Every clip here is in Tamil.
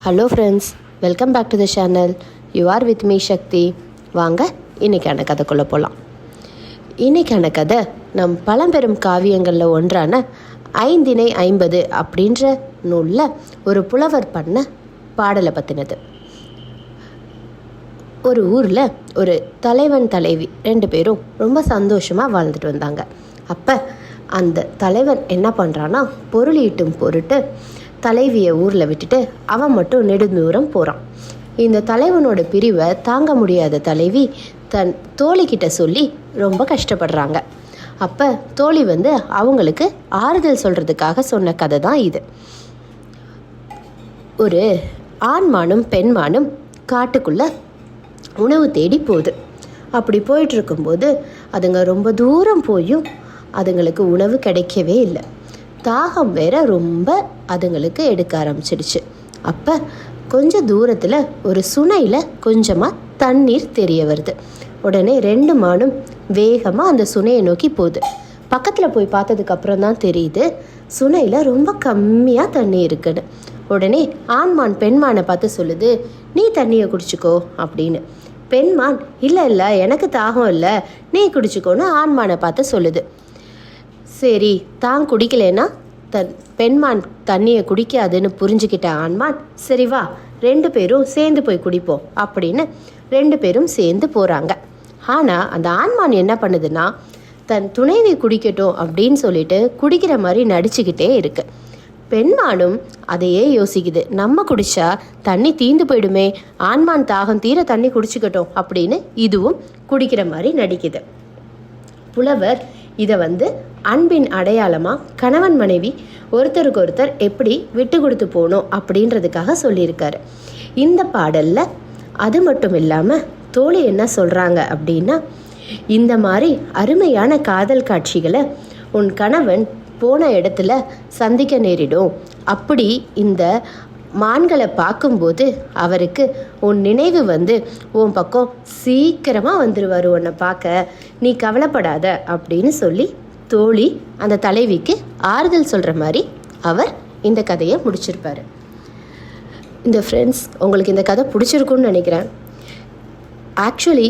Hello friends, welcome back to the channel. You are with me Sakthi. வாங்க இன்றைக்கான கதைக்குள்ளே போகலாம். இன்றைக்கான கதை நம் பழம்பெரும் காவியங்களில் ஒன்றான ஐந்திணை 50 அப்படின்ற நூலில் ஒரு புலவர் பண்ண பாடலை பற்றினது. ஒரு ஊரில் ஒரு தலைவன் தலைவி 2 பேரும் ரொம்ப சந்தோஷமாக வாழ்ந்துட்டு வந்தாங்க. அப்போ அந்த தலைவன் என்ன பண்ணுறான்னா, பொருள் ஈட்டும் பொருட்டு தலைவியை ஊரில் விட்டுட்டு அவன் மட்டும் நெடுந்தூரம் போகிறான். இந்த தலைவனோட பிரிவை தாங்க முடியாத தலைவி தன் தோழிக்கிட்ட சொல்லி ரொம்ப கஷ்டப்படுறாங்க. அப்போ தோழி அவங்களுக்கு ஆறுதல் சொல்கிறதுக்காக சொன்ன கதை தான் இது. ஒரு ஆண்மானும் பெண்மானும் காட்டுக்குள்ளே உணவு தேடி போகுது. அப்படி போயிட்டுருக்கும்போது அதுங்க ரொம்ப தூரம் போயும் அதுங்களுக்கு உணவு கிடைக்கவே இல்லை. தாகம் வேற ரொம்ப அதுங்களுக்கு எடுக்க ஆரம்பிச்சிடுச்சு. அப்போ கொஞ்சம் தூரத்தில் ஒரு சுனையில் கொஞ்சமாக தண்ணீர் தெரிய வருது. உடனே 2 மானும் வேகமாக அந்த சுனையை நோக்கி போகுது. பக்கத்தில் போய் பார்த்ததுக்கப்புறம் தான் தெரியுது சுனையில் ரொம்ப கம்மியாக தண்ணி இருக்குன்னு. உடனே ஆண்மான் பெண்மானை பார்த்து சொல்லுது, நீ தண்ணியை குடிச்சிக்கோ அப்படின்னு. பெண்மான் இல்லை எனக்கு தாகம் இல்லை, நீ குடிச்சிக்கோன்னு ஆண்மானை பார்த்து சொல்லுது. சரி, தான் குடிக்கலைன்னா பெண்மான் தண்ணியை குடிக்காதுன்னு புரிஞ்சுக்கிட்ட ஆண்மான், சரி வா 2 பேரும் சேர்ந்து போய் குடிப்போம் அப்படின்னு 2 பேரும் சேர்ந்து போகிறாங்க. ஆனால் அந்த ஆண்மான் என்ன பண்ணுதுன்னா, தன் துணைவி குடிக்கட்டும் அப்படின்னு சொல்லிட்டு குடிக்கிற மாதிரி நடிச்சுக்கிட்டே இருக்கு. பெண்மானும் அதையே யோசிக்குது, நம்ம குடிச்சா தண்ணி தீந்து போயிடுமே, ஆண்மான் தாகம் தீர தண்ணி குடிச்சுக்கட்டும் அப்படின்னு இதுவும் குடிக்கிற மாதிரி நடிக்குது. புலவர் இதை அன்பின் அடையாளமாக கணவன் மனைவி ஒருத்தருக்கு ஒருத்தர் எப்படி விட்டு கொடுத்து போகணும் அப்படின்றதுக்காக சொல்லியிருக்காரு இந்த பாடலில். அது மட்டும் இல்லாமல் தோழி என்ன சொல்கிறாங்க அப்படின்னா, இந்த மாதிரி அருமையான காதல் காட்சிகளை உன் கணவன் போன இடத்துல சந்திக்க நேரிடும். அப்படி இந்த மான்களை பார்க்கும்போது அவருக்கு உன் நினைவு உன் பக்கம் சீக்கிரமாக வந்துடுவார் உன்னை பார்க்க, நீ கவலைப்படாத அப்படின்னு சொல்லி தோழி அந்த தலைவிக்கு ஆறுதல் சொல்கிற மாதிரி அவர் இந்த கதையை முடிச்சிருப்பார். இந்த ஃப்ரெண்ட்ஸ், உங்களுக்கு இந்த கதை பிடிச்சிருக்குன்னு நினைக்கிறேன். ஆக்சுவலி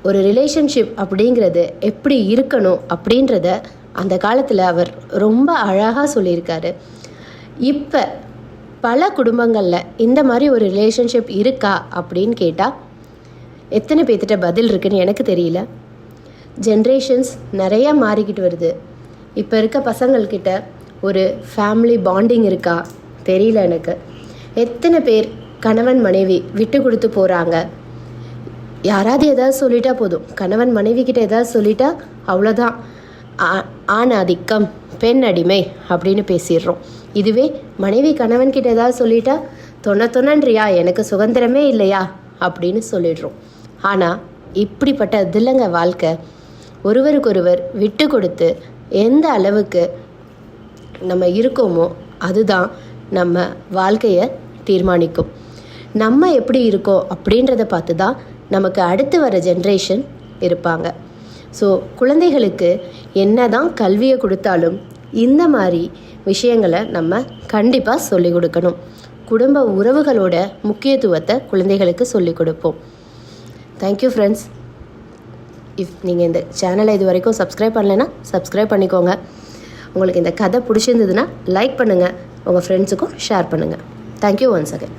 ஒரு ரிலேஷன்ஷிப் அப்படிங்கிறது எப்படி இருக்கணும் அப்படின்றத அந்த காலத்தில் அவர் ரொம்ப அழகாக சொல்லியிருக்காரு. இப்போ பல குடும்பங்களில் இந்த மாதிரி ஒரு ரிலேஷன்ஷிப் இருக்கா அப்படின்னு கேட்டால் எத்தனை பேர்த்திட்ட பதில் இருக்குன்னு எனக்கு தெரியல. ஜென்ரேஷன்ஸ் நிறையா மாறிக்கிட்டு வருது. இப்போ இருக்க பசங்கள்கிட்ட ஒரு ஃபேமிலி பாண்டிங் இருக்கா தெரியல எனக்கு. எத்தனை பேர் கணவன் மனைவி விட்டு கொடுத்து போகிறாங்க. யாராவது ஏதாவது சொல்லிட்டா போதும், கணவன் மனைவி கிட்ட ஏதாவது சொல்லிட்டா அவ்வளோதான், ஆண் ஆதிக்கம் பெண் அடிமை அப்படின்னு பேசிடுறோம். இதுவே மனைவி கணவன்கிட்ட ஏதாவது சொல்லிட்டா தொண்ணன்றியா, எனக்கு சுதந்திரமே இல்லையா அப்படின்னு சொல்லிடுறோம். ஆனால் இப்படிப்பட்ட இதுலங்க வாழ்க்கை. ஒருவருக்கொருவர் விட்டு கொடுத்து எந்த அளவுக்கு நம்ம இருக்கோமோ அதுதான் நம்ம வாழ்க்கையை தீர்மானிக்கும். நம்ம எப்படி இருக்கோம் அப்படின்றத பார்த்து தான் நமக்கு அடுத்து வர ஜென்ரேஷன் இருப்பாங்க. ஸோ குழந்தைகளுக்கு என்ன தான் கல்வியை கொடுத்தாலும் இந்த மாதிரி விஷயங்களை நம்ம கண்டிப்பாக சொல்லிக் கொடுக்கணும். குடும்ப உறவுகளோட முக்கியத்துவத்தை குழந்தைகளுக்கு சொல்லிக் கொடுப்போம். Thank you friends. நீங்கள் இந்த சேனலை இது வரைக்கும் சப்ஸ்கிரைப் பண்ணலைன்னா சப்ஸ்கிரைப் பண்ணிக்கோங்க. உங்களுக்கு இந்த கதை பிடிச்சிருந்ததுன்னா லைக் பண்ணுங்கள், உங்கள் ஃப்ரெண்ட்ஸுக்கும் ஷேர் பண்ணுங்கள். Thank you once again.